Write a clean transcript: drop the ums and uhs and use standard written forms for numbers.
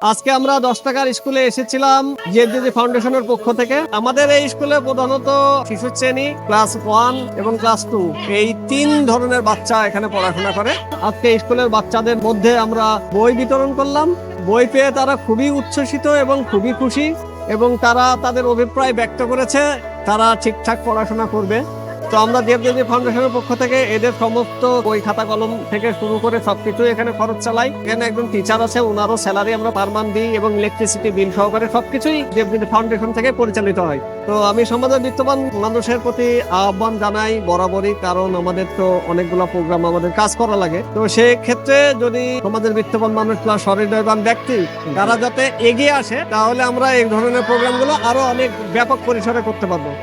আজকে আমরা 10 টাকার স্কুলে এসেছিলাম জেএফডিজি ফাউন্ডেশনের পক্ষ থেকে। আমাদের এই স্কুলে প্রধানত শিশু শ্রেণী, ক্লাস 1 এবং ক্লাস 2 এই 3 ধরনের বাচ্চা এখানে পড়াশোনা করে। আজকে স্কুলের বাচ্চাদের মধ্যে আমরা বই বিতরণ করলাম। বই পেয়ে তারা খুবই উচ্ছ্বসিত এবং খুবই খুশি, এবং তারা তাদের অভিপ্রায় ব্যক্ত করেছে তারা ঠিকঠাক পড়াশোনা করবে। তো আমরা জেএফডিজি ফাউন্ডেশনের পক্ষ থেকে এদের সমস্ত বই খাতা কলম থেকে শুরু করে সবকিছু এখানে খরচ চালাই। এখানে একজন টিচার আছে, ওনারও স্যালারি আমরা পার মান্থ দিই, এবং ইলেকট্রিসিটি বিল সহকারে সবকিছুই জেএফডিজি ফাউন্ডেশন থেকে পরিচালিত হয়। তো আমি সমাজের বিত্তবান মানুষের প্রতি আহ্বান জানাই বরাবরই, কারণ আমাদের তো অনেকগুলো প্রোগ্রাম আমাদের কাজ করা লাগে। তো সেক্ষেত্রে যদি সমাজের বিত্তবান মানুষ বা সহৃদয়বান ব্যক্তি তারা যাতে এগিয়ে আসে, তাহলে আমরা এই ধরনের প্রোগ্রামগুলো আরো অনেক ব্যাপক পরিসরে করতে পারবো।